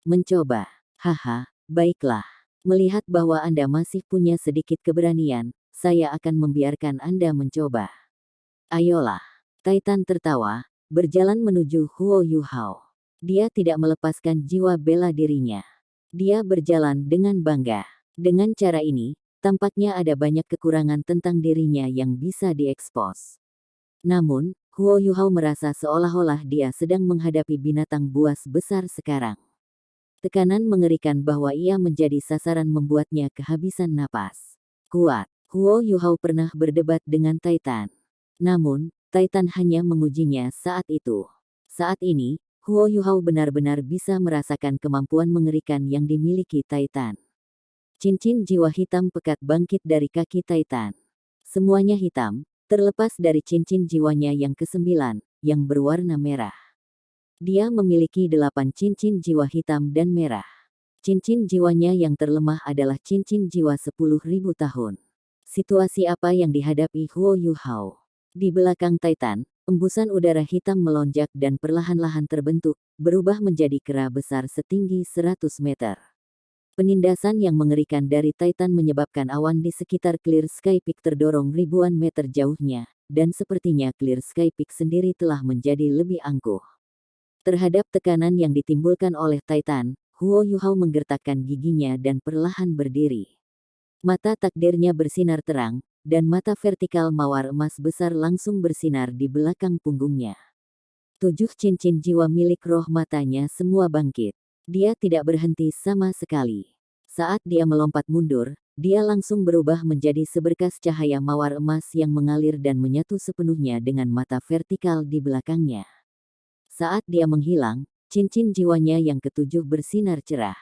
Mencoba. Haha, baiklah. Melihat bahwa Anda masih punya sedikit keberanian, saya akan membiarkan Anda mencoba. Ayolah. Titan tertawa, berjalan menuju Huo Yuhao. Dia tidak melepaskan jiwa bela dirinya. Dia berjalan dengan bangga. Dengan cara ini, tampaknya ada banyak kekurangan tentang dirinya yang bisa diekspos. Namun, Huo Yuhao merasa seolah-olah dia sedang menghadapi binatang buas besar sekarang. Tekanan mengerikan bahwa ia menjadi sasaran membuatnya kehabisan napas. Kuat. Huo Yuhao pernah berdebat dengan Titan. Namun, Titan hanya mengujinya saat itu. Saat ini, Huo Yuhao benar-benar bisa merasakan kemampuan mengerikan yang dimiliki Titan. Cincin jiwa hitam pekat bangkit dari kaki Titan. Semuanya hitam, terlepas dari cincin jiwanya yang ke-9, yang berwarna merah. Dia memiliki 8 cincin jiwa hitam dan merah. Cincin jiwanya yang terlemah adalah cincin jiwa 10.000 tahun. Situasi apa yang dihadapi Huo Yuhao? Di belakang Titan, embusan udara hitam melonjak dan perlahan-lahan terbentuk, berubah menjadi kera besar setinggi 100 meter. Penindasan yang mengerikan dari Titan menyebabkan awan di sekitar Clear Sky Peak terdorong ribuan meter jauhnya, dan sepertinya Clear Sky Peak sendiri telah menjadi lebih angkuh. Terhadap tekanan yang ditimbulkan oleh Titan, Huo Yuhao menggertakkan giginya dan perlahan berdiri. Mata takdirnya bersinar terang, dan mata vertikal mawar emas besar langsung bersinar di belakang punggungnya. 7 cincin jiwa milik roh matanya semua bangkit. Dia tidak berhenti sama sekali. Saat dia melompat mundur, dia langsung berubah menjadi seberkas cahaya mawar emas yang mengalir dan menyatu sepenuhnya dengan mata vertikal di belakangnya. Saat dia menghilang, cincin jiwanya yang ke-7 bersinar cerah.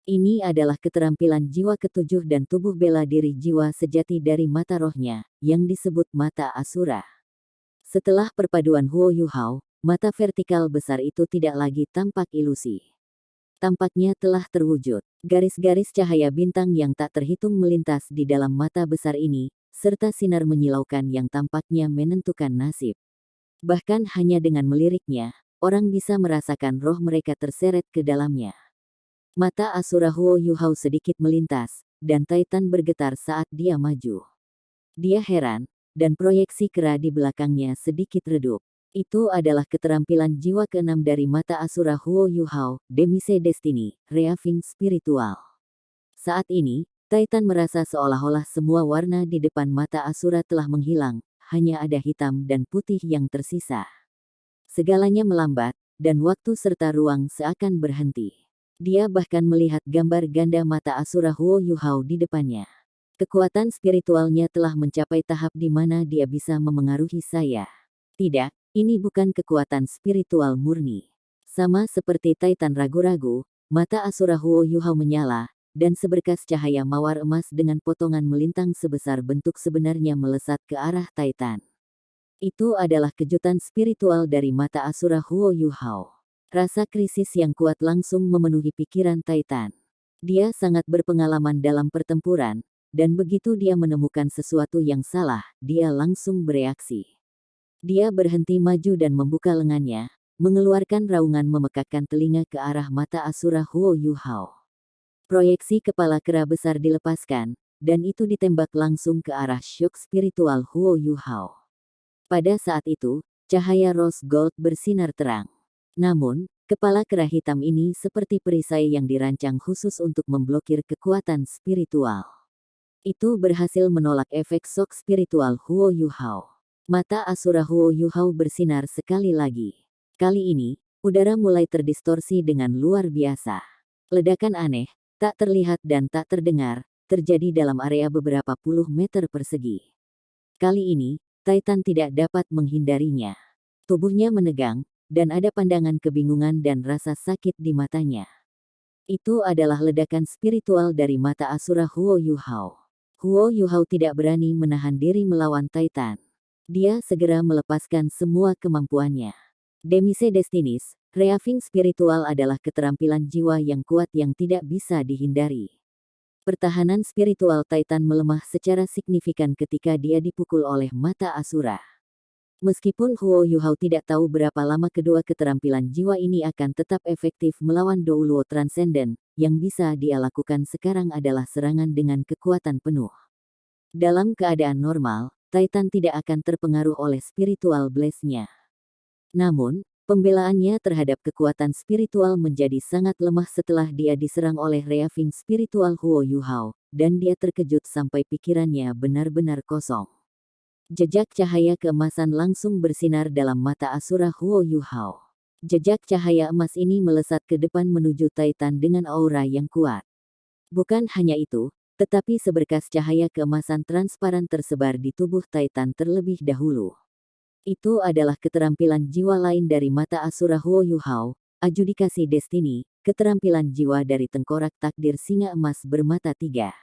Ini adalah keterampilan jiwa ke-7 dan tubuh bela diri jiwa sejati dari mata rohnya, yang disebut mata Asura. Setelah perpaduan Huo Yuhao, mata vertikal besar itu tidak lagi tampak ilusi. Tampaknya telah terwujud. Garis-garis cahaya bintang yang tak terhitung melintas di dalam mata besar ini, serta sinar menyilaukan yang tampaknya menentukan nasib. Bahkan hanya dengan meliriknya, orang bisa merasakan roh mereka terseret ke dalamnya. Mata Asura Huo Yuhao sedikit melintas, dan Titan bergetar saat dia maju. Dia heran, dan proyeksi kera di belakangnya sedikit redup. Itu adalah keterampilan jiwa ke-6 dari mata Asura Huo Yuhao, Demise Destiny, Reaving Spiritual. Saat ini, Titan merasa seolah-olah semua warna di depan mata Asura telah menghilang, hanya ada hitam dan putih yang tersisa. Segalanya melambat, dan waktu serta ruang seakan berhenti. Dia bahkan melihat gambar ganda mata Asura Huo Yuhao di depannya. Kekuatan spiritualnya telah mencapai tahap di mana dia bisa memengaruhi saya. Tidak, ini bukan kekuatan spiritual murni. Sama seperti Titan ragu-ragu, mata Asura Huo Yuhao menyala, dan seberkas cahaya mawar emas dengan potongan melintang sebesar bentuk sebenarnya melesat ke arah Titan. Itu adalah kejutan spiritual dari mata Asura Huo Yuhao. Rasa krisis yang kuat langsung memenuhi pikiran Titan. Dia sangat berpengalaman dalam pertempuran, dan begitu dia menemukan sesuatu yang salah, dia langsung bereaksi. Dia berhenti maju dan membuka lengannya, mengeluarkan raungan memekakkan telinga ke arah mata Asura Huo Yuhao. Proyeksi kepala kera besar dilepaskan, dan itu ditembak langsung ke arah syok spiritual Huo Yuhao. Pada saat itu, cahaya rose gold bersinar terang. Namun, kepala kera hitam ini seperti perisai yang dirancang khusus untuk memblokir kekuatan spiritual. Itu berhasil menolak efek shock spiritual Huo Yuhao. Mata Asura Huo Yuhao bersinar sekali lagi. Kali ini, udara mulai terdistorsi dengan luar biasa. Ledakan aneh, tak terlihat dan tak terdengar, terjadi dalam area beberapa puluh meter persegi. Kali ini, Titan tidak dapat menghindarinya. Tubuhnya menegang, dan ada pandangan kebingungan dan rasa sakit di matanya. Itu adalah ledakan spiritual dari mata Asura Huo Yuhao. Huo Yuhao tidak berani menahan diri melawan Titan. Dia segera melepaskan semua kemampuannya. Demise Destinis, Reaving Spiritual adalah keterampilan jiwa yang kuat yang tidak bisa dihindari. Pertahanan spiritual Titan melemah secara signifikan ketika dia dipukul oleh mata Asura. Meskipun Huo Yuhao tidak tahu berapa lama kedua keterampilan jiwa ini akan tetap efektif melawan Douluo Transcendent, yang bisa dia lakukan sekarang adalah serangan dengan kekuatan penuh. Dalam keadaan normal, Titan tidak akan terpengaruh oleh spiritual blast-nya. Namun, pembelaannya terhadap kekuatan spiritual menjadi sangat lemah setelah dia diserang oleh Reaving spiritual Huo Yuhao, dan dia terkejut sampai pikirannya benar-benar kosong. Jejak cahaya keemasan langsung bersinar dalam mata Asura Huo Yuhao. Jejak cahaya emas ini melesat ke depan menuju Titan dengan aura yang kuat. Bukan hanya itu, tetapi seberkas cahaya keemasan transparan tersebar di tubuh Titan terlebih dahulu. Itu adalah keterampilan jiwa lain dari mata Asura Huo Yuhao, Adjudikasi Destiny, keterampilan jiwa dari tengkorak takdir singa emas bermata tiga.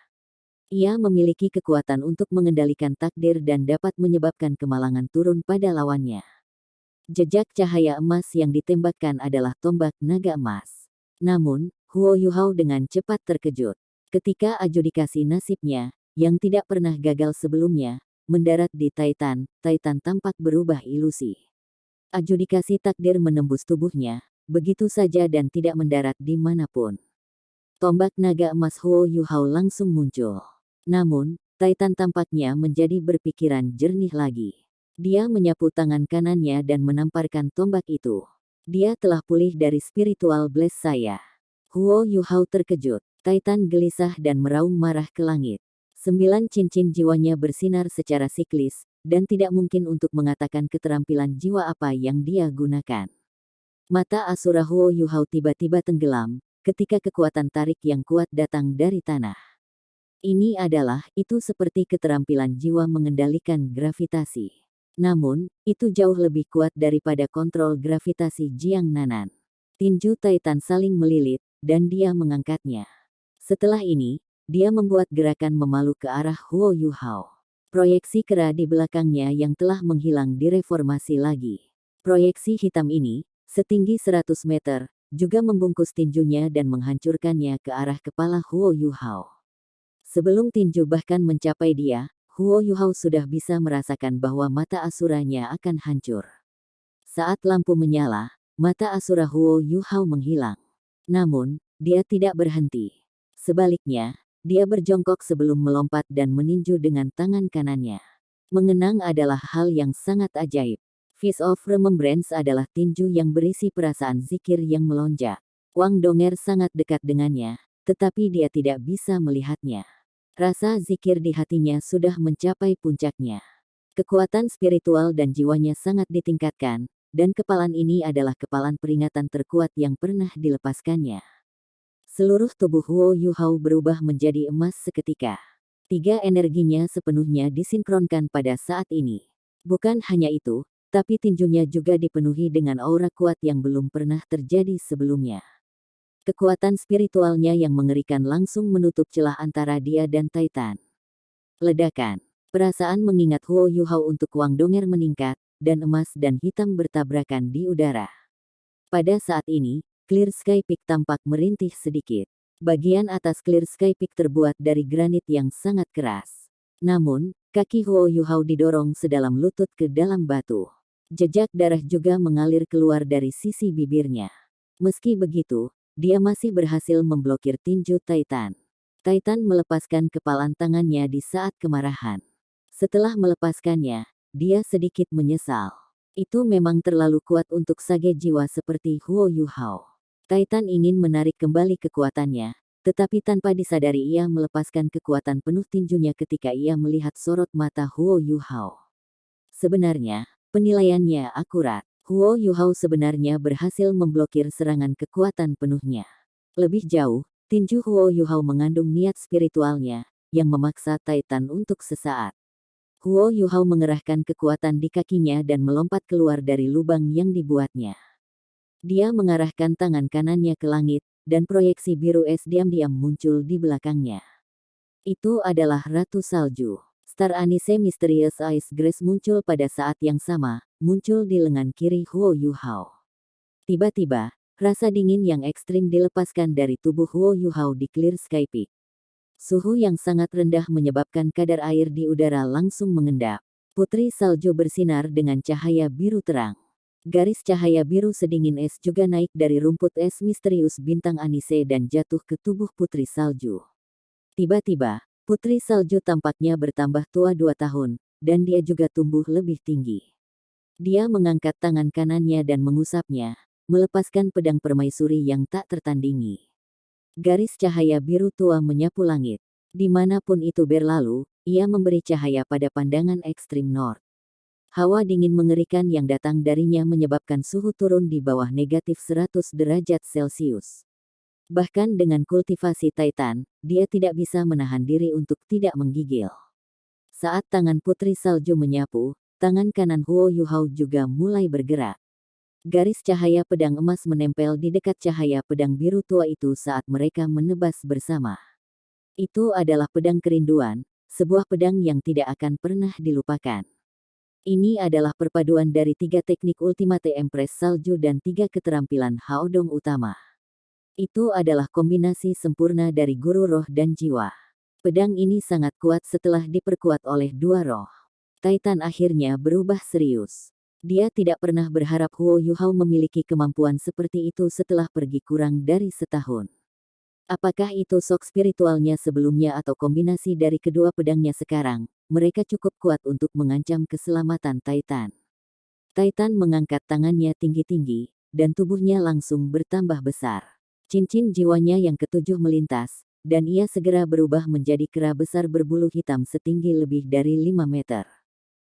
Ia memiliki kekuatan untuk mengendalikan takdir dan dapat menyebabkan kemalangan turun pada lawannya. Jejak cahaya emas yang ditembakkan adalah tombak naga emas. Namun, Huo Yuhao dengan cepat terkejut. Ketika adjudikasi nasibnya, yang tidak pernah gagal sebelumnya, mendarat di Titan, Titan tampak berubah ilusi. Adjudikasi takdir menembus tubuhnya, begitu saja dan tidak mendarat di manapun. Tombak naga emas Huo Yuhao langsung muncul. Namun, Titan tampaknya menjadi berpikiran jernih lagi. Dia menyapu tangan kanannya dan menamparkan tombak itu. Dia telah pulih dari spiritual blast saya. Huo Yuhao terkejut. Titan gelisah dan meraung marah ke langit. 9 cincin jiwanya bersinar secara siklis, dan tidak mungkin untuk mengatakan keterampilan jiwa apa yang dia gunakan. Mata Asura Huo Yuhao tiba-tiba tenggelam, ketika kekuatan tarik yang kuat datang dari tanah. Ini adalah, itu seperti keterampilan jiwa mengendalikan gravitasi. Namun, itu jauh lebih kuat daripada kontrol gravitasi Jiang Nanan. Tinju Titan saling melilit, dan dia mengangkatnya. Setelah ini, dia membuat gerakan memalu ke arah Huo Yuhao. Proyeksi kera di belakangnya yang telah menghilang direformasi lagi. Proyeksi hitam ini, setinggi 100 meter, juga membungkus tinjunya dan menghancurkannya ke arah kepala Huo Yuhao. Sebelum tinju bahkan mencapai dia, Huo Yuhao sudah bisa merasakan bahwa mata asuranya akan hancur. Saat lampu menyala, mata asura Huo Yuhao menghilang. Namun, dia tidak berhenti. Sebaliknya, dia berjongkok sebelum melompat dan meninju dengan tangan kanannya. Mengenang adalah hal yang sangat ajaib. Fist of Remembrance adalah tinju yang berisi perasaan zikir yang melonjak. Wang Donger sangat dekat dengannya, tetapi dia tidak bisa melihatnya. Rasa zikir di hatinya sudah mencapai puncaknya. Kekuatan spiritual dan jiwanya sangat ditingkatkan, dan kepalan ini adalah kepalan peringatan terkuat yang pernah dilepaskannya. Seluruh tubuh Huo Yuhao berubah menjadi emas seketika. 3 energinya sepenuhnya disinkronkan pada saat ini. Bukan hanya itu, tapi tinjunya juga dipenuhi dengan aura kuat yang belum pernah terjadi sebelumnya. Kekuatan spiritualnya yang mengerikan langsung menutup celah antara dia dan Titan. Ledakan. Perasaan mengingat Huo Yuhao untuk Wang Donger meningkat, dan emas dan hitam bertabrakan di udara. Pada saat ini, Clear Sky Peak tampak merintih sedikit. Bagian atas Clear Sky Peak terbuat dari granit yang sangat keras. Namun, kaki Huo Yuhao didorong sedalam lutut ke dalam batu. Jejak darah juga mengalir keluar dari sisi bibirnya. Meski begitu, dia masih berhasil memblokir tinju Titan. Titan melepaskan kepalan tangannya di saat kemarahan. Setelah melepaskannya, dia sedikit menyesal. Itu memang terlalu kuat untuk sage jiwa seperti Huo Yuhao. Titan ingin menarik kembali kekuatannya, tetapi tanpa disadari ia melepaskan kekuatan penuh tinjunya ketika ia melihat sorot mata Huo Yuhao. Sebenarnya, penilaiannya akurat. Huo Yuhao sebenarnya berhasil memblokir serangan kekuatan penuhnya. Lebih jauh, tinju Huo Yuhao mengandung niat spiritualnya, yang memaksa Titan untuk sesaat. Huo Yuhao mengerahkan kekuatan di kakinya dan melompat keluar dari lubang yang dibuatnya. Dia mengarahkan tangan kanannya ke langit, dan proyeksi biru es diam-diam muncul di belakangnya. Itu adalah Ratu Salju. Star Anise Mysterious Ice Grace muncul pada saat yang sama, muncul di lengan kiri Huo Yuhao. Tiba-tiba, rasa dingin yang ekstrim dilepaskan dari tubuh Huo Yuhao di Clear Sky Peak. Suhu yang sangat rendah menyebabkan kadar air di udara langsung mengendap. Putri salju bersinar dengan cahaya biru terang. Garis cahaya biru sedingin es juga naik dari rumput es misterius bintang Anise dan jatuh ke tubuh putri salju. Tiba-tiba, putri salju tampaknya bertambah tua 2 tahun, dan dia juga tumbuh lebih tinggi. Dia mengangkat tangan kanannya dan mengusapnya, melepaskan pedang permaisuri yang tak tertandingi. Garis cahaya biru tua menyapu langit. Dimanapun itu berlalu, ia memberi cahaya pada pandangan ekstrim North. Hawa dingin mengerikan yang datang darinya menyebabkan suhu turun di bawah negatif 100 derajat Celcius. Bahkan dengan kultivasi Titan, dia tidak bisa menahan diri untuk tidak menggigil. Saat tangan putri salju menyapu, tangan kanan Huo Yuhao juga mulai bergerak. Garis cahaya pedang emas menempel di dekat cahaya pedang biru tua itu saat mereka menebas bersama. Itu adalah pedang kerinduan, sebuah pedang yang tidak akan pernah dilupakan. Ini adalah perpaduan dari 3 teknik Ultimate Empress Salju dan 3 keterampilan Haodong utama. Itu adalah kombinasi sempurna dari guru roh dan jiwa. Pedang ini sangat kuat setelah diperkuat oleh 2 roh. Titan akhirnya berubah serius. Dia tidak pernah berharap Huo Yuhao memiliki kemampuan seperti itu setelah pergi kurang dari setahun. Apakah itu sok spiritualnya sebelumnya atau kombinasi dari kedua pedangnya sekarang, mereka cukup kuat untuk mengancam keselamatan Titan. Titan mengangkat tangannya tinggi-tinggi, dan tubuhnya langsung bertambah besar. Cincin jiwanya yang ketujuh melintas, dan ia segera berubah menjadi kera besar berbulu hitam setinggi lebih dari 5 meter.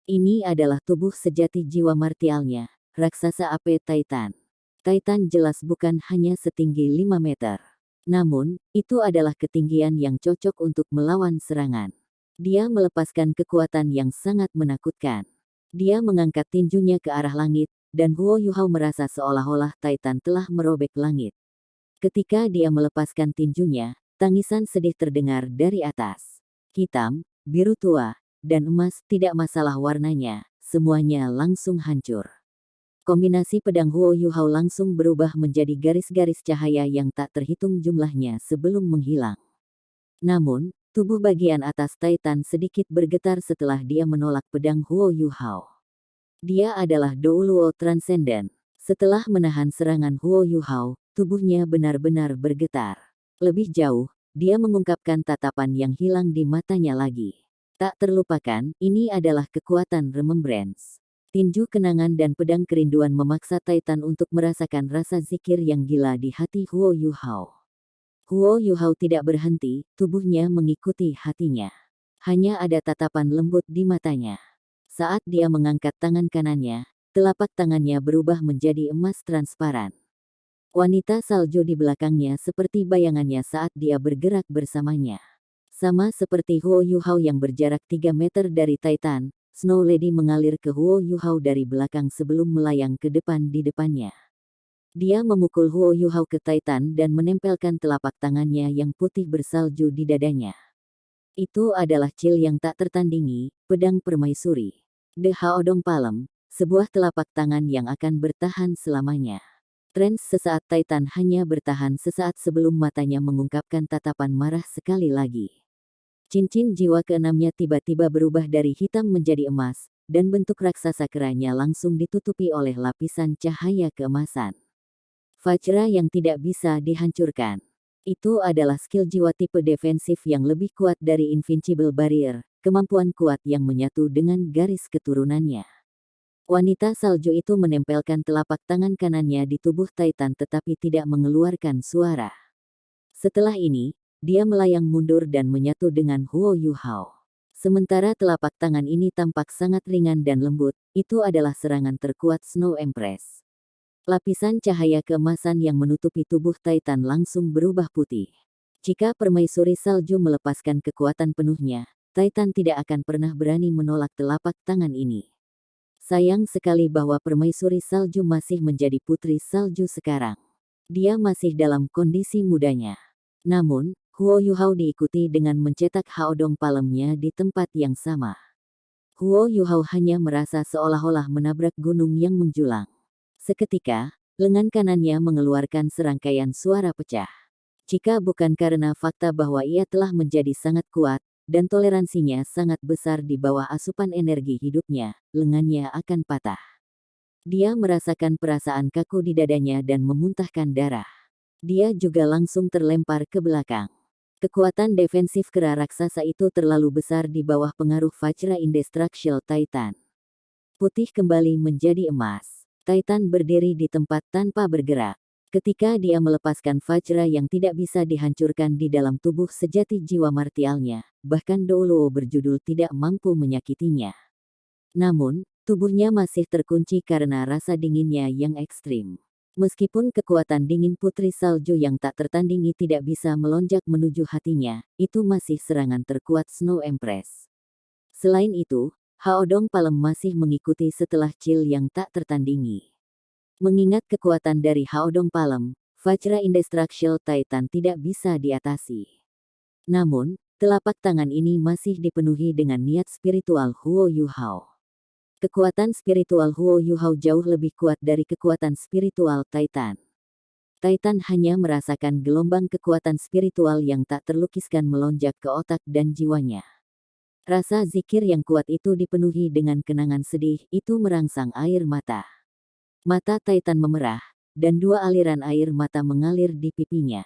Ini adalah tubuh sejati jiwa martialnya, raksasa ape Titan. Titan jelas bukan hanya setinggi 5 meter. Namun, itu adalah ketinggian yang cocok untuk melawan serangan. Dia melepaskan kekuatan yang sangat menakutkan. Dia mengangkat tinjunya ke arah langit, dan Huo Yuhao merasa seolah-olah Titan telah merobek langit. Ketika dia melepaskan tinjunya, tangisan sedih terdengar dari atas. Hitam, biru tua, dan emas tidak masalah warnanya, semuanya langsung hancur. Kombinasi pedang Huo Yuhao langsung berubah menjadi garis-garis cahaya yang tak terhitung jumlahnya sebelum menghilang. Namun, tubuh bagian atas Titan sedikit bergetar setelah dia menolak pedang Huo Yuhao. Dia adalah Douluo Transcendent. Setelah menahan serangan Huo Yuhao, tubuhnya benar-benar bergetar. Lebih jauh, dia mengungkapkan tatapan yang hilang di matanya lagi. Tak terlupakan, ini adalah kekuatan Remembrance. Tinju kenangan dan pedang kerinduan memaksa Titan untuk merasakan rasa zikir yang gila di hati Huo Yuhao. Huo Yuhao tidak berhenti, tubuhnya mengikuti hatinya. Hanya ada tatapan lembut di matanya. Saat dia mengangkat tangan kanannya, telapak tangannya berubah menjadi emas transparan. Wanita salju di belakangnya seperti bayangannya saat dia bergerak bersamanya. Sama seperti Huo Yuhao yang berjarak 3 meter dari Titan, Snow Lady mengalir ke Huo Yuhao dari belakang sebelum melayang ke depan di depannya. Dia memukul Huo Yuhao ke Titan dan menempelkan telapak tangannya yang putih bersalju di dadanya. Itu adalah cil yang tak tertandingi, pedang permaisuri. The Haodong Palem, sebuah telapak tangan yang akan bertahan selamanya. Trance sesaat Titan hanya bertahan sesaat sebelum matanya mengungkapkan tatapan marah sekali lagi. Cincin jiwa keenamnya tiba-tiba berubah dari hitam menjadi emas, dan bentuk raksasa keranya langsung ditutupi oleh lapisan cahaya keemasan. Vajra yang tidak bisa dihancurkan. Itu adalah skill jiwa tipe defensif yang lebih kuat dari Invincible Barrier, kemampuan kuat yang menyatu dengan garis keturunannya. Wanita salju itu menempelkan telapak tangan kanannya di tubuh Titan tetapi tidak mengeluarkan suara. Setelah ini, dia melayang mundur dan menyatu dengan Huo Yuhao. Sementara telapak tangan ini tampak sangat ringan dan lembut, itu adalah serangan terkuat Snow Empress. Lapisan cahaya keemasan yang menutupi tubuh Titan langsung berubah putih. Jika permaisuri salju melepaskan kekuatan penuhnya, Titan tidak akan pernah berani menolak telapak tangan ini. Sayang sekali bahwa permaisuri salju masih menjadi putri salju sekarang. Dia masih dalam kondisi mudanya. Namun, Huo Yuhao diikuti dengan mencetak Haodong Palemnya di tempat yang sama. Huo Yuhao hanya merasa seolah-olah menabrak gunung yang menjulang. Seketika, lengan kanannya mengeluarkan serangkaian suara pecah. Jika bukan karena fakta bahwa ia telah menjadi sangat kuat, dan toleransinya sangat besar di bawah asupan energi hidupnya, lengannya akan patah. Dia merasakan perasaan kaku di dadanya dan memuntahkan darah. Dia juga langsung terlempar ke belakang. Kekuatan defensif kera raksasa itu terlalu besar di bawah pengaruh Vajra Indestructible Titan. Putih kembali menjadi emas. Titan berdiri di tempat tanpa bergerak. Ketika dia melepaskan Vajra yang tidak bisa dihancurkan di dalam tubuh sejati jiwa martialnya, bahkan Douluo berjudul tidak mampu menyakitinya. Namun, tubuhnya masih terkunci karena rasa dinginnya yang ekstrim. Meskipun kekuatan dingin Putri Salju yang tak tertandingi tidak bisa melonjak menuju hatinya, itu masih serangan terkuat Snow Empress. Selain itu, Haodong Palem masih mengikuti setelah Chill yang tak tertandingi. Mengingat kekuatan dari Haodong Palem, Vajra Indestructible Titan tidak bisa diatasi. Namun, telapak tangan ini masih dipenuhi dengan niat spiritual Huo Yuhao. Kekuatan spiritual Huo Yuhao jauh lebih kuat dari kekuatan spiritual Titan. Titan hanya merasakan gelombang kekuatan spiritual yang tak terlukiskan melonjak ke otak dan jiwanya. Rasa zikir yang kuat itu dipenuhi dengan kenangan sedih, itu merangsang air mata. Mata Titan memerah, dan dua aliran air mata mengalir di pipinya.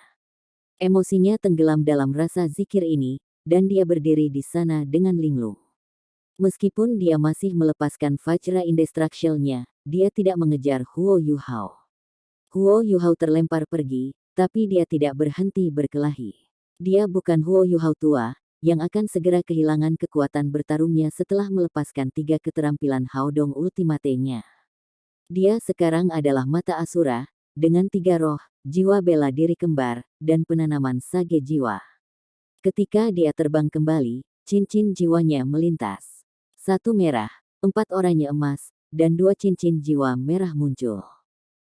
Emosinya tenggelam dalam rasa zikir ini, dan dia berdiri di sana dengan linglung. Meskipun dia masih melepaskan Vajra Indestructible-nya, dia tidak mengejar Huo Yuhao. Huo Yuhao terlempar pergi, tapi dia tidak berhenti berkelahi. Dia bukan Huo Yuhao tua, yang akan segera kehilangan kekuatan bertarungnya setelah melepaskan 3 keterampilan Haodong Ultimate-nya. Dia sekarang adalah mata Asura, dengan 3 roh, jiwa bela diri kembar, dan penanaman sage jiwa. Ketika dia terbang kembali, cincin jiwanya melintas. 1 merah, 4 oranye emas, dan 2 cincin jiwa merah muncul.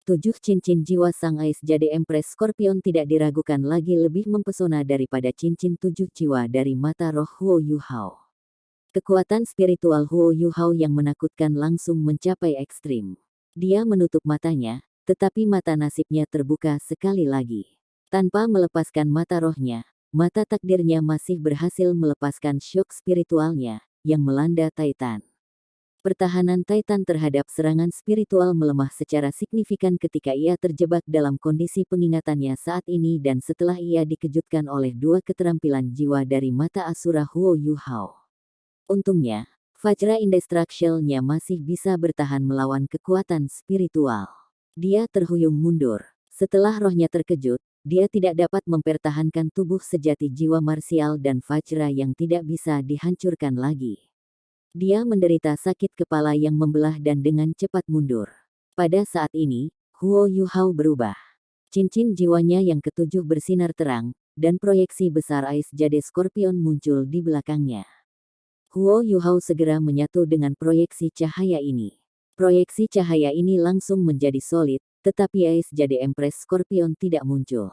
7 cincin jiwa Sang Ais Jade Empress Scorpion tidak diragukan lagi lebih mempesona daripada cincin 7 jiwa dari mata roh Huo Yuhao. Kekuatan spiritual Huo Yuhao yang menakutkan langsung mencapai ekstrim. Dia menutup matanya, tetapi mata nasibnya terbuka sekali lagi. Tanpa melepaskan mata rohnya, mata takdirnya masih berhasil melepaskan syok spiritualnya, yang melanda Titan. Pertahanan Titan terhadap serangan spiritual melemah secara signifikan ketika ia terjebak dalam kondisi pengingatannya saat ini dan setelah ia dikejutkan oleh 2 keterampilan jiwa dari mata Asura Huo Yuhao. Untungnya, Vajra Indestructible-nya masih bisa bertahan melawan kekuatan spiritual. Dia terhuyung mundur. Setelah rohnya terkejut, dia tidak dapat mempertahankan tubuh sejati jiwa marsial dan Vajra yang tidak bisa dihancurkan lagi. Dia menderita sakit kepala yang membelah dan dengan cepat mundur. Pada saat ini, Huo Yuhao berubah. Cincin jiwanya yang ketujuh bersinar terang, dan proyeksi besar Ais Jade Scorpion muncul di belakangnya. Huo Yuhao segera menyatu dengan proyeksi cahaya ini. Proyeksi cahaya ini langsung menjadi solid, tetapi Ais Jade Empress Scorpion tidak muncul.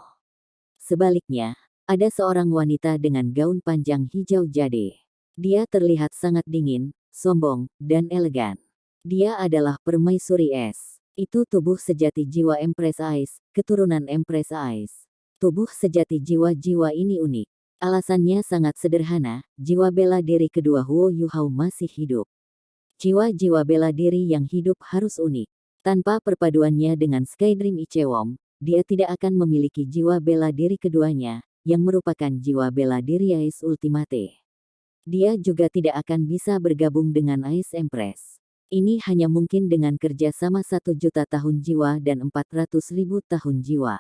Sebaliknya, ada seorang wanita dengan gaun panjang hijau jade. Dia terlihat sangat dingin, sombong, dan elegan. Dia adalah Permaisuri Es. Itu tubuh sejati jiwa Empress Ais, keturunan Empress Ais. Tubuh sejati jiwa-jiwa ini unik. Alasannya sangat sederhana, jiwa bela diri kedua Huo Yuhao masih hidup. Jiwa-jiwa bela diri yang hidup harus unik. Tanpa perpaduannya dengan Skydream Ichewom, dia tidak akan memiliki jiwa bela diri keduanya, yang merupakan jiwa bela diri Ais Ultimate. Dia juga tidak akan bisa bergabung dengan Ais Empress. Ini hanya mungkin dengan kerja sama 1 juta tahun jiwa dan 400.000 tahun jiwa.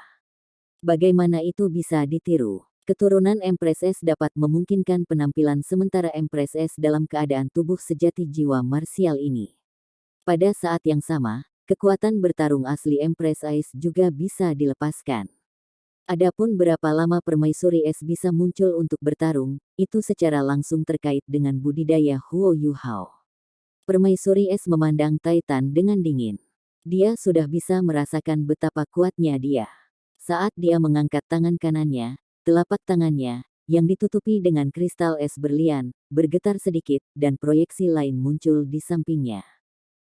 Bagaimana itu bisa ditiru? Keturunan Empress S dapat memungkinkan penampilan sementara Empress S dalam keadaan tubuh sejati jiwa marsial ini. Pada saat yang sama, kekuatan bertarung asli Empress Ais juga bisa dilepaskan. Adapun berapa lama Permaisuri Es bisa muncul untuk bertarung, itu secara langsung terkait dengan budidaya Huo Yuhao. Permaisuri Es memandang Titan dengan dingin. Dia sudah bisa merasakan betapa kuatnya dia. Saat dia mengangkat tangan kanannya, telapak tangannya, yang ditutupi dengan kristal es berlian, bergetar sedikit, dan proyeksi lain muncul di sampingnya.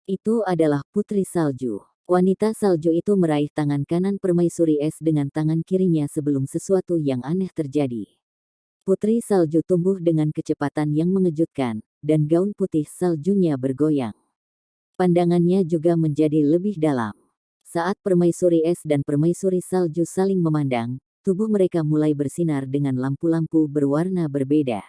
Itu adalah Putri Salju. Wanita salju itu meraih tangan kanan Permaisuri Es dengan tangan kirinya sebelum sesuatu yang aneh terjadi. Putri salju tumbuh dengan kecepatan yang mengejutkan, dan gaun putih saljunya bergoyang. Pandangannya juga menjadi lebih dalam. Saat permaisuri es dan permaisuri salju saling memandang, tubuh mereka mulai bersinar dengan lampu-lampu berwarna berbeda.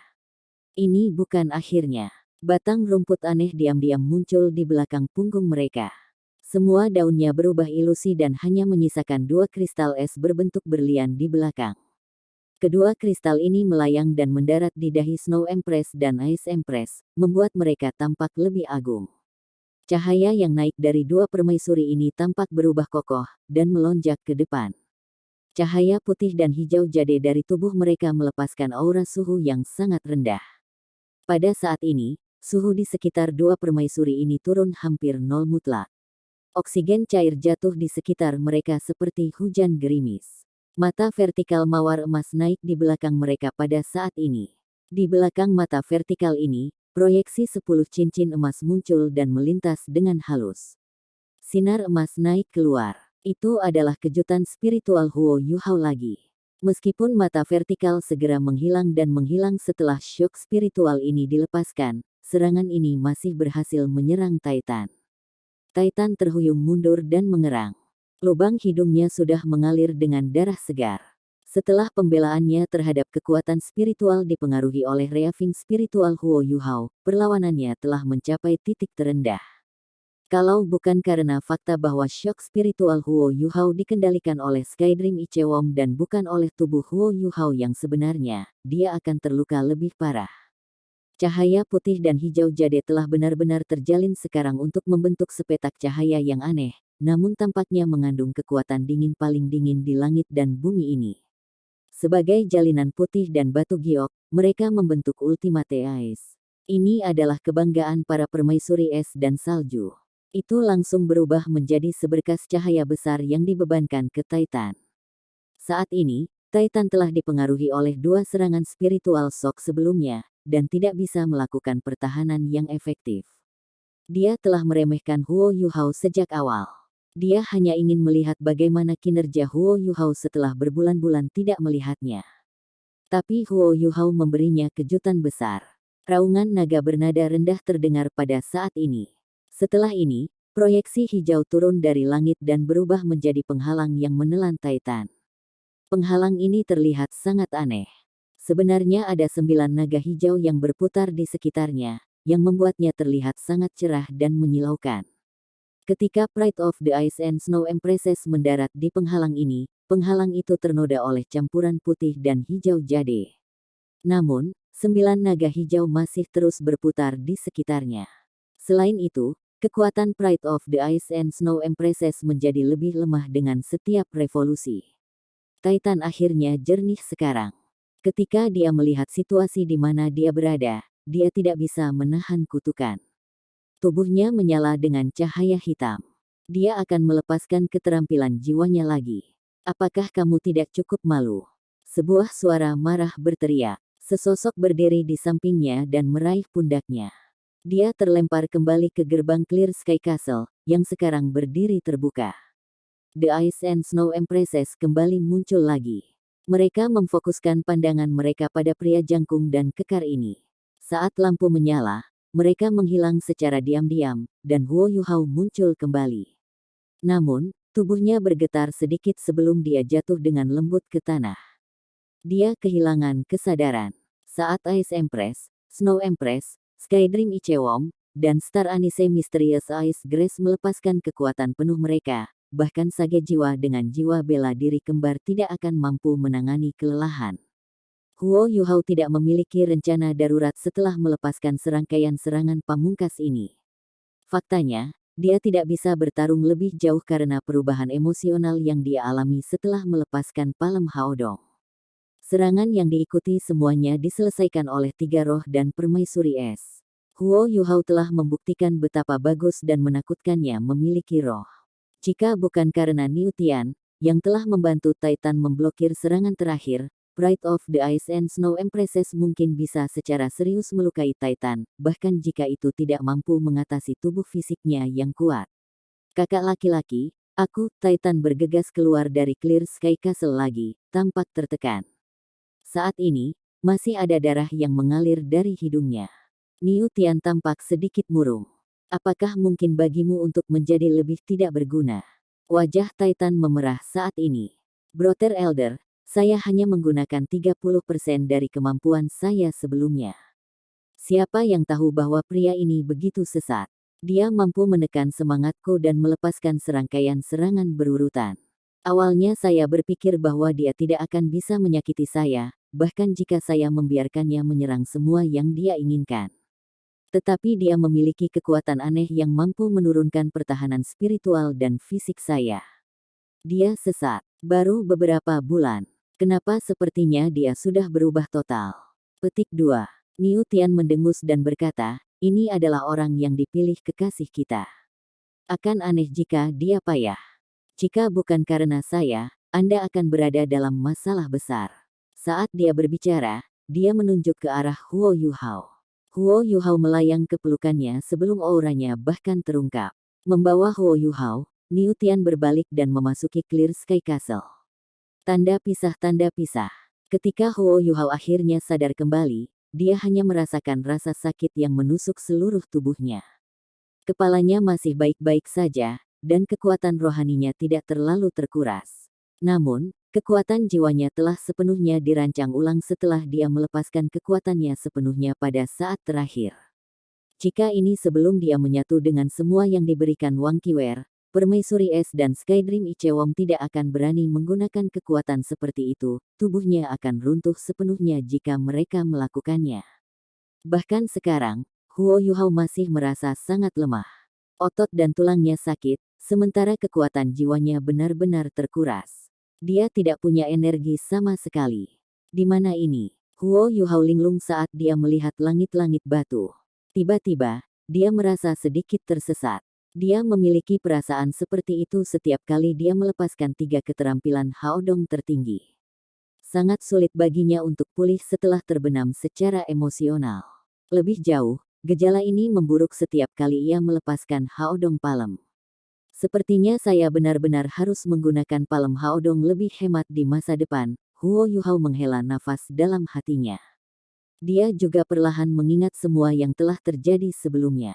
Ini bukan akhirnya. Batang rumput aneh diam-diam muncul di belakang punggung mereka. Semua daunnya berubah ilusi dan hanya menyisakan 2 kristal es berbentuk berlian di belakang. Kedua kristal ini melayang dan mendarat di dahi Snow Empress dan Ice Empress, membuat mereka tampak lebih agung. Cahaya yang naik dari 2 permaisuri ini tampak berubah kokoh, dan melonjak ke depan. Cahaya putih dan hijau jade dari tubuh mereka melepaskan aura suhu yang sangat rendah. Pada saat ini, suhu di sekitar 2 permaisuri ini turun hampir nol mutlak. Oksigen cair jatuh di sekitar mereka seperti hujan gerimis. Mata vertikal mawar emas naik di belakang mereka pada saat ini. Di belakang mata vertikal ini, proyeksi 10 cincin emas muncul dan melintas dengan halus. Sinar emas naik keluar. Itu adalah kejutan spiritual Huo Yuhao lagi. Meskipun mata vertikal segera menghilang dan menghilang setelah syok spiritual ini dilepaskan, serangan ini masih berhasil menyerang Titan. Titan terhuyung mundur dan mengerang. Lubang hidungnya sudah mengalir dengan darah segar. Setelah pembelaannya terhadap kekuatan spiritual dipengaruhi oleh reaving spiritual Huo Yuhao, perlawanannya telah mencapai titik terendah. Kalau bukan karena fakta bahwa syok spiritual Huo Yuhao dikendalikan oleh Skydream Ichewom dan bukan oleh tubuh Huo Yuhao yang sebenarnya, dia akan terluka lebih parah. Cahaya putih dan hijau jade telah benar-benar terjalin sekarang untuk membentuk sepetak cahaya yang aneh, namun tampaknya mengandung kekuatan dingin paling dingin di langit dan bumi ini. Sebagai jalinan putih dan batu giok, mereka membentuk Ultimate Ice. Ini adalah kebanggaan para permaisuri es dan salju. Itu langsung berubah menjadi seberkas cahaya besar yang dibebankan ke Titan. Saat ini, Titan telah dipengaruhi oleh 2 serangan spiritual shock sebelumnya, dan tidak bisa melakukan pertahanan yang efektif. Dia telah meremehkan Huo Yuhao sejak awal. Dia hanya ingin melihat bagaimana kinerja Huo Yuhao setelah berbulan-bulan tidak melihatnya. Tapi Huo Yuhao memberinya kejutan besar. Raungan naga bernada rendah terdengar pada saat ini. Setelah ini, proyeksi hijau turun dari langit dan berubah menjadi penghalang yang menelan Titan. Penghalang ini terlihat sangat aneh. Sebenarnya ada 9 naga hijau yang berputar di sekitarnya, yang membuatnya terlihat sangat cerah dan menyilaukan. Ketika Pride of the Ice and Snow Empresses mendarat di penghalang ini, penghalang itu ternoda oleh campuran putih dan hijau jade. Namun, 9 naga hijau masih terus berputar di sekitarnya. Selain itu, kekuatan Pride of the Ice and Snow Empresses menjadi lebih lemah dengan setiap revolusi. Titan akhirnya jernih sekarang. Ketika dia melihat situasi di mana dia berada, dia tidak bisa menahan kutukan. Tubuhnya menyala dengan cahaya hitam. Dia akan melepaskan keterampilan jiwanya lagi. Apakah kamu tidak cukup malu? Sebuah suara marah berteriak. Sesosok berdiri di sampingnya dan meraih pundaknya. Dia terlempar kembali ke gerbang Clear Sky Castle, yang sekarang berdiri terbuka. The Ice and Snow Empresses kembali muncul lagi. Mereka memfokuskan pandangan mereka pada pria jangkung dan kekar ini. Saat lampu menyala, mereka menghilang secara diam-diam, dan Huo Yuhao muncul kembali. Namun, tubuhnya bergetar sedikit sebelum dia jatuh dengan lembut ke tanah. Dia kehilangan kesadaran. Saat Ice Empress, Snow Empress, Skydream Ichewom, dan Star Anise Mysterious Ice Grace melepaskan kekuatan penuh mereka. Bahkan sage jiwa dengan jiwa bela diri kembar tidak akan mampu menangani kelelahan. Huo Yuhao tidak memiliki rencana darurat setelah melepaskan serangkaian serangan pamungkas ini. Faktanya, dia tidak bisa bertarung lebih jauh karena perubahan emosional yang dia alami setelah melepaskan Palem Haodong. Serangan yang diikuti semuanya diselesaikan oleh 3 roh dan permaisuri es. Huo Yuhao telah membuktikan betapa bagus dan menakutkannya memiliki roh. Jika bukan karena Niu Tian, yang telah membantu Titan memblokir serangan terakhir, Pride of the Ice and Snow Empresses mungkin bisa secara serius melukai Titan, bahkan jika itu tidak mampu mengatasi tubuh fisiknya yang kuat. Kakak laki-laki, aku, Titan bergegas keluar dari Clear Sky Castle lagi, tampak tertekan. Saat ini, Masih ada darah yang mengalir dari hidungnya. Niu Tian tampak sedikit murung. Apakah mungkin bagimu untuk menjadi lebih tidak berguna? Wajah Titan memerah saat ini. Brother Elder, saya hanya menggunakan 30% dari kemampuan saya sebelumnya. Siapa yang tahu bahwa pria ini begitu sesat? Dia mampu menekan semangatku dan melepaskan serangkaian serangan berurutan. Awalnya saya berpikir bahwa dia tidak akan bisa menyakiti saya, bahkan jika saya membiarkannya menyerang semua yang dia inginkan. Tetapi dia memiliki kekuatan aneh yang mampu menurunkan pertahanan spiritual dan fisik saya. Dia sesat. Baru beberapa bulan. Kenapa sepertinya dia sudah berubah total? Petik 2. Niu Tian mendengus dan berkata, ini adalah orang yang dipilih kekasih kita. Akan aneh jika dia payah. Jika bukan karena saya, Anda akan berada dalam masalah besar. Saat dia berbicara, dia menunjuk ke arah Huo Yuhao. Huo Yuhao melayang ke pelukannya sebelum auranya bahkan terungkap. Membawa Huo Yuhao, Niu Tian berbalik dan memasuki Clear Sky Castle. Tanda pisah, tanda pisah. Ketika Huo Yuhao akhirnya sadar kembali, dia hanya merasakan rasa sakit yang menusuk seluruh tubuhnya. Kepalanya masih baik-baik saja, dan kekuatan rohaninya tidak terlalu terkuras. Namun, kekuatan jiwanya telah sepenuhnya dirancang ulang setelah dia melepaskan kekuatannya sepenuhnya pada saat terakhir. Jika ini sebelum dia menyatu dengan semua yang diberikan Wang Qiwer, Permaisuri Es dan Skydream Ichewom tidak akan berani menggunakan kekuatan seperti itu, tubuhnya akan runtuh sepenuhnya jika mereka melakukannya. Bahkan sekarang, Huo Yuhao masih merasa sangat lemah. Otot dan tulangnya sakit, sementara kekuatan jiwanya benar-benar terkuras. Dia tidak punya energi sama sekali. Di mana ini? Huo Yuhao linglung saat dia melihat langit-langit batu. Tiba-tiba, dia merasa sedikit tersesat. Dia memiliki perasaan seperti itu setiap kali dia melepaskan 3 keterampilan Haodong tertinggi. Sangat sulit baginya untuk pulih setelah terbenam secara emosional. Lebih jauh, gejala ini memburuk setiap kali ia melepaskan Haodong Palem. Sepertinya saya benar-benar harus menggunakan Palem Haodong lebih hemat di masa depan. Huo Yuhao menghela nafas dalam hatinya. Dia juga perlahan mengingat semua yang telah terjadi sebelumnya.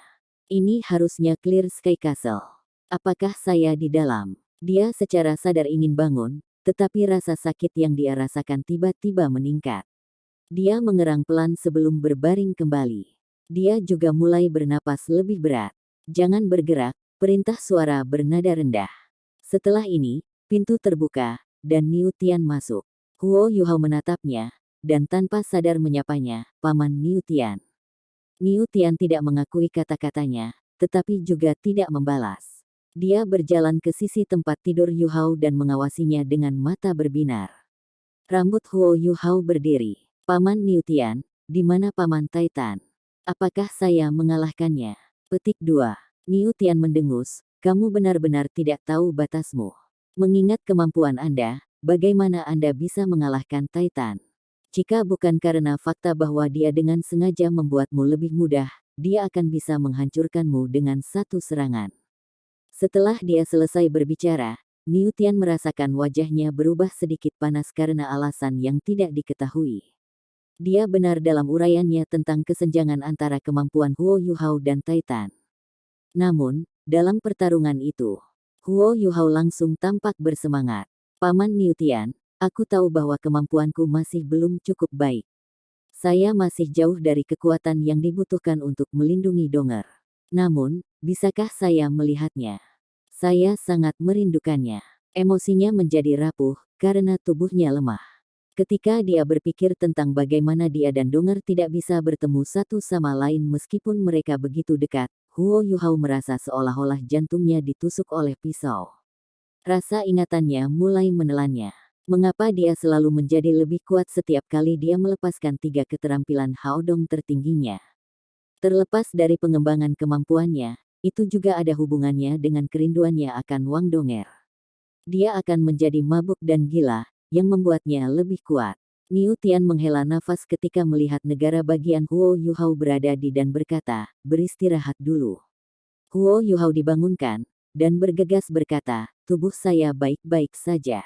Ini harusnya Clear Sky Castle. Apakah saya di dalam? Dia secara sadar ingin bangun, tetapi rasa sakit yang dia rasakan tiba-tiba meningkat. Dia mengerang pelan sebelum berbaring kembali. Dia juga mulai bernapas lebih berat. Jangan bergerak, perintah suara bernada rendah. Setelah ini, pintu terbuka, dan Niu Tian masuk. Huo Yuhao menatapnya, dan tanpa sadar menyapanya, Paman Niu Tian. Niu Tian tidak mengakui kata-katanya, tetapi juga tidak membalas. Dia berjalan ke sisi tempat tidur Yuhao dan mengawasinya dengan mata berbinar. Rambut Huo Yuhao berdiri. Paman Niu Tian, di mana Paman Titan? Apakah saya mengalahkannya? Petik 2. Niu Tian mendengus, kamu benar-benar tidak tahu batasmu. Mengingat kemampuan Anda, bagaimana Anda bisa mengalahkan Titan? Jika bukan karena fakta bahwa dia dengan sengaja membuatmu lebih mudah, dia akan bisa menghancurkanmu dengan satu serangan. Setelah dia selesai berbicara, Niu Tian merasakan wajahnya berubah sedikit panas karena alasan yang tidak diketahui. Dia benar dalam uraiannya tentang kesenjangan antara kemampuan Huo Yuhao dan Titan. Namun, dalam pertarungan itu, Huo Yuhao langsung tampak bersemangat. Paman Niu Tian, aku tahu bahwa kemampuanku masih belum cukup baik. Saya masih jauh dari kekuatan yang dibutuhkan untuk melindungi Donger. Namun, bisakah saya melihatnya? Saya sangat merindukannya. Emosinya menjadi rapuh, karena tubuhnya lemah. Ketika dia berpikir tentang bagaimana dia dan Donger tidak bisa bertemu satu sama lain meskipun mereka begitu dekat, Huo Yuhao merasa seolah-olah jantungnya ditusuk oleh pisau. Rasa ingatannya mulai menelannya. Mengapa dia selalu menjadi lebih kuat setiap kali dia melepaskan 3 keterampilan Haodong tertingginya? Terlepas dari pengembangan kemampuannya, itu juga ada hubungannya dengan kerinduannya akan Wang Donger. Dia akan menjadi mabuk dan gila, yang membuatnya lebih kuat. Niu Tian menghela nafas ketika melihat negara bagian Huo Yuhao berada di dan berkata, beristirahat dulu. Huo Yuhao dibangunkan, dan bergegas berkata, tubuh saya baik-baik saja.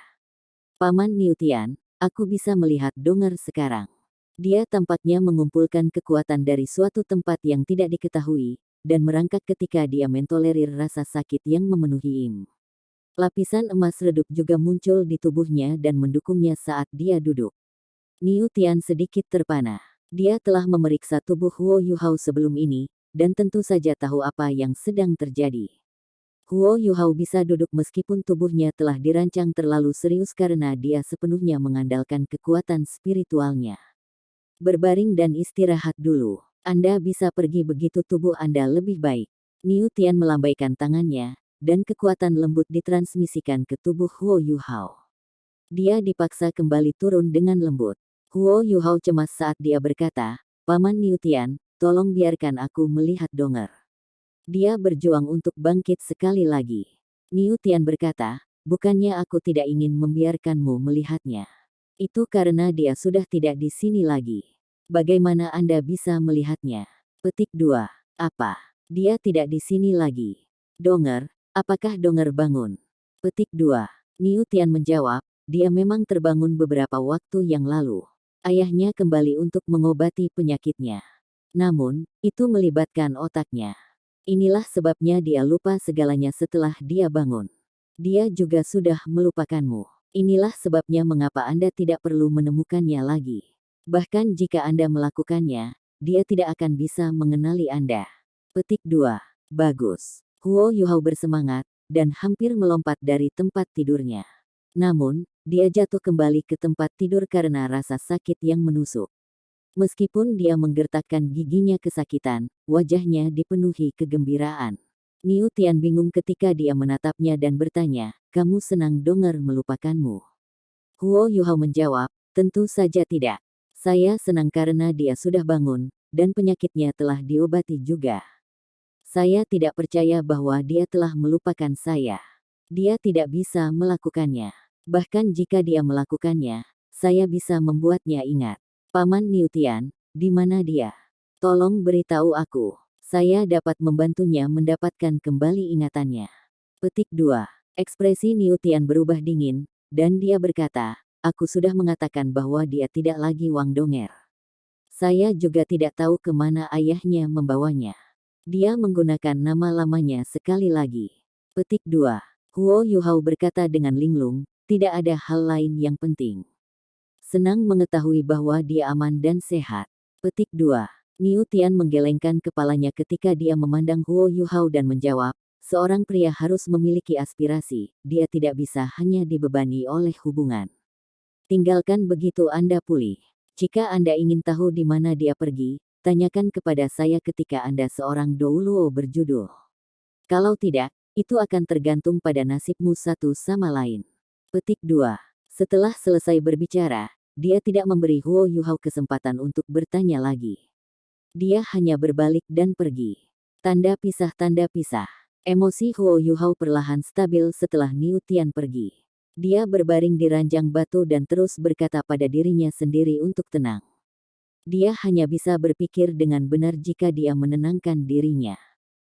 Paman Niu Tian, aku bisa melihat Donger sekarang. Dia tampaknya mengumpulkan kekuatan dari suatu tempat yang tidak diketahui, dan merangkak ketika dia mentolerir rasa sakit yang memenuhi Im. Lapisan emas redup juga muncul di tubuhnya dan mendukungnya saat dia duduk. Niu Tian sedikit terpana. Dia telah memeriksa tubuh Huo Yuhao sebelum ini, dan tentu saja tahu apa yang sedang terjadi. Huo Yuhao bisa duduk meskipun tubuhnya telah dirancang terlalu serius karena dia sepenuhnya mengandalkan kekuatan spiritualnya. Berbaring dan istirahat dulu. Anda bisa pergi begitu tubuh Anda lebih baik. Niu Tian melambaikan tangannya, dan kekuatan lembut ditransmisikan ke tubuh Huo Yuhao. Dia dipaksa kembali turun dengan lembut. Huo Yuhao cemas saat dia berkata, "Paman Niu Tian, tolong biarkan aku melihat Donger." Dia berjuang untuk bangkit sekali lagi. Niu Tian berkata, "Bukannya aku tidak ingin membiarkanmu melihatnya. Itu karena dia sudah tidak di sini lagi. Bagaimana Anda bisa melihatnya?" Petik 2. Apa? Dia tidak di sini lagi. Donger, apakah Donger bangun? Petik 2. Niu Tian menjawab, dia memang terbangun beberapa waktu yang lalu. Ayahnya kembali untuk mengobati penyakitnya. Namun, itu melibatkan otaknya. Inilah sebabnya dia lupa segalanya setelah dia bangun. Dia juga sudah melupakanmu. Inilah sebabnya mengapa Anda tidak perlu menemukannya lagi. Bahkan jika Anda melakukannya, dia tidak akan bisa mengenali Anda. Petik 2. Bagus. Huo Yuhao bersemangat, dan hampir melompat dari tempat tidurnya. Namun, dia jatuh kembali ke tempat tidur karena rasa sakit yang menusuk. Meskipun dia menggertakkan giginya kesakitan, wajahnya dipenuhi kegembiraan. Niu Tian bingung ketika dia menatapnya dan bertanya, "Kamu senang Donger melupakanmu?" Huo Yuhao menjawab, "Tentu saja tidak. Saya senang karena dia sudah bangun, dan penyakitnya telah diobati juga. Saya tidak percaya bahwa dia telah melupakan saya. Dia tidak bisa melakukannya. Bahkan jika dia melakukannya, saya bisa membuatnya ingat. Paman Niu Tian, di mana dia? Tolong beritahu aku. Saya dapat membantunya mendapatkan kembali ingatannya." Petik 2. Ekspresi Niu Tian berubah dingin, dan dia berkata, "Aku sudah mengatakan bahwa dia tidak lagi Wang Donger. Saya juga tidak tahu kemana ayahnya membawanya. Dia menggunakan nama lamanya sekali lagi." Petik 2. Huo Yuhao berkata dengan linglung, "Tidak ada hal lain yang penting. Senang mengetahui bahwa dia aman dan sehat." Petik 2. Niu Tian menggelengkan kepalanya ketika dia memandang Huo Yuhao dan menjawab, "Seorang pria harus memiliki aspirasi, dia tidak bisa hanya dibebani oleh hubungan. Tinggalkan begitu Anda pulih. Jika Anda ingin tahu di mana dia pergi, tanyakan kepada saya ketika Anda seorang Douluo berjudul. Kalau tidak, itu akan tergantung pada nasibmu satu sama lain." Petik 2. Setelah selesai berbicara, dia tidak memberi Huo Yuhao kesempatan untuk bertanya lagi. Dia hanya berbalik dan pergi. Tanda pisah. Emosi Huo Yuhao perlahan stabil setelah Niu Tian pergi. Dia berbaring di ranjang batu dan terus berkata pada dirinya sendiri untuk tenang. Dia hanya bisa berpikir dengan benar jika dia menenangkan dirinya.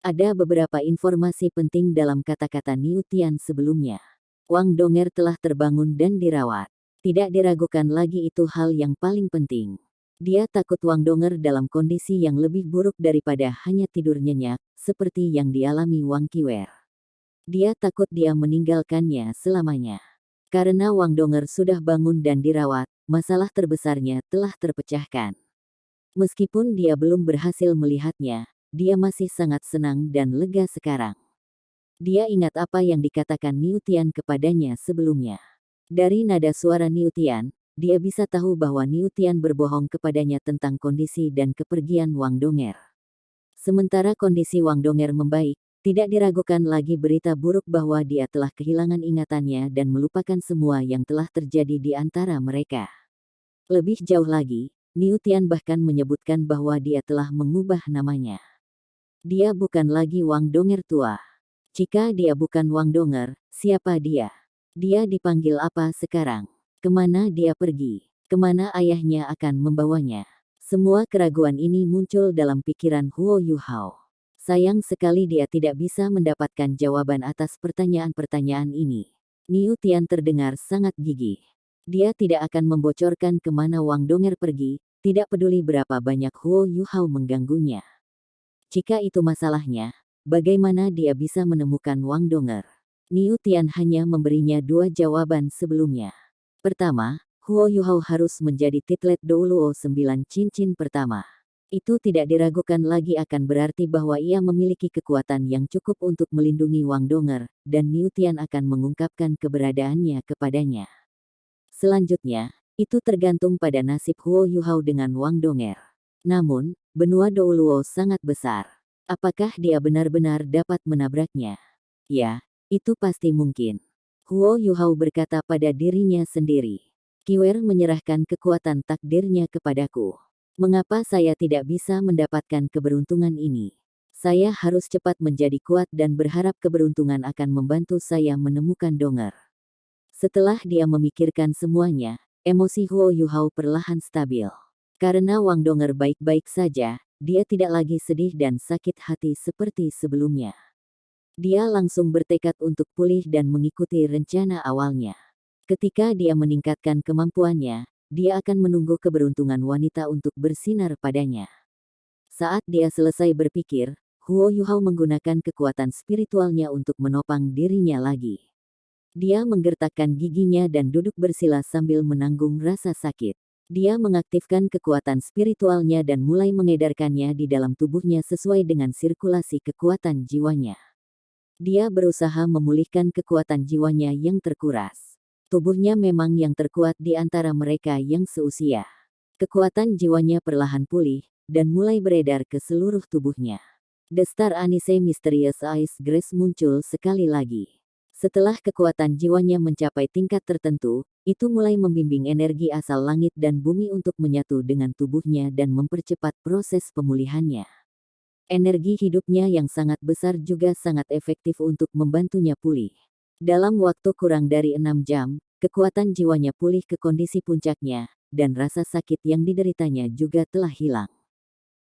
Ada beberapa informasi penting dalam kata-kata Niu Tian sebelumnya. Wang Donger telah terbangun dan dirawat. Tidak diragukan lagi itu hal yang paling penting. Dia takut Wang Donger dalam kondisi yang lebih buruk daripada hanya tidur nyenyak, seperti yang dialami Wang Qiwer. Dia takut dia meninggalkannya selamanya. Karena Wang Donger sudah bangun dan dirawat, masalah terbesarnya telah terpecahkan. Meskipun dia belum berhasil melihatnya, dia masih sangat senang dan lega sekarang. Dia ingat apa yang dikatakan Niu Tian kepadanya sebelumnya. Dari nada suara Niu Tian, dia bisa tahu bahwa Niu Tian berbohong kepadanya tentang kondisi dan kepergian Wang Donger. Sementara kondisi Wang Donger membaik, tidak diragukan lagi berita buruk bahwa dia telah kehilangan ingatannya dan melupakan semua yang telah terjadi di antara mereka. Lebih jauh lagi, Niu Tian bahkan menyebutkan bahwa dia telah mengubah namanya. Dia bukan lagi Wang Donger tua. Jika dia bukan Wang Donger, siapa dia? Dia dipanggil apa sekarang? Kemana dia pergi? Kemana ayahnya akan membawanya? Semua keraguan ini muncul dalam pikiran Huo Yuhao. Sayang sekali dia tidak bisa mendapatkan jawaban atas pertanyaan-pertanyaan ini. Niu Tian terdengar sangat gigih. Dia tidak akan membocorkan kemana Wang Donger pergi, tidak peduli berapa banyak Huo Yuhao mengganggunya. Jika itu masalahnya, bagaimana dia bisa menemukan Wang Donger? Niu Tian hanya memberinya dua jawaban sebelumnya. Pertama, Huo Yuhao harus menjadi titlet Douluo 9 cincin pertama. Itu tidak diragukan lagi akan berarti bahwa ia memiliki kekuatan yang cukup untuk melindungi Wang Donger, dan Niu Tian akan mengungkapkan keberadaannya kepadanya. Selanjutnya, itu tergantung pada nasib Huo Yuhao dengan Wang Donger. Namun, benua Douluo sangat besar. Apakah dia benar-benar dapat menabraknya? Ya, itu pasti mungkin. Huo Yuhao berkata pada dirinya sendiri. Kiwer menyerahkan kekuatan takdirnya kepadaku. Mengapa saya tidak bisa mendapatkan keberuntungan ini? Saya harus cepat menjadi kuat dan berharap keberuntungan akan membantu saya menemukan Donger. Setelah dia memikirkan semuanya, emosi Huo Yuhao perlahan stabil. Karena Wang Donger baik-baik saja, dia tidak lagi sedih dan sakit hati seperti sebelumnya. Dia langsung bertekad untuk pulih dan mengikuti rencana awalnya. Ketika dia meningkatkan kemampuannya, dia akan menunggu keberuntungan wanita untuk bersinar padanya. Saat dia selesai berpikir, Huo Yuhao menggunakan kekuatan spiritualnya untuk menopang dirinya lagi. Dia menggertakkan giginya dan duduk bersila sambil menanggung rasa sakit. Dia mengaktifkan kekuatan spiritualnya dan mulai mengedarkannya di dalam tubuhnya sesuai dengan sirkulasi kekuatan jiwanya. Dia berusaha memulihkan kekuatan jiwanya yang terkuras. Tubuhnya memang yang terkuat di antara mereka yang seusia. Kekuatan jiwanya perlahan pulih, dan mulai beredar ke seluruh tubuhnya. The Star Anise Mysterious Ice Grace muncul sekali lagi. Setelah kekuatan jiwanya mencapai tingkat tertentu, itu mulai membimbing energi asal langit dan bumi untuk menyatu dengan tubuhnya dan mempercepat proses pemulihannya. Energi hidupnya yang sangat besar juga sangat efektif untuk membantunya pulih. Dalam waktu kurang dari 6 jam, kekuatan jiwanya pulih ke kondisi puncaknya, dan rasa sakit yang dideritanya juga telah hilang.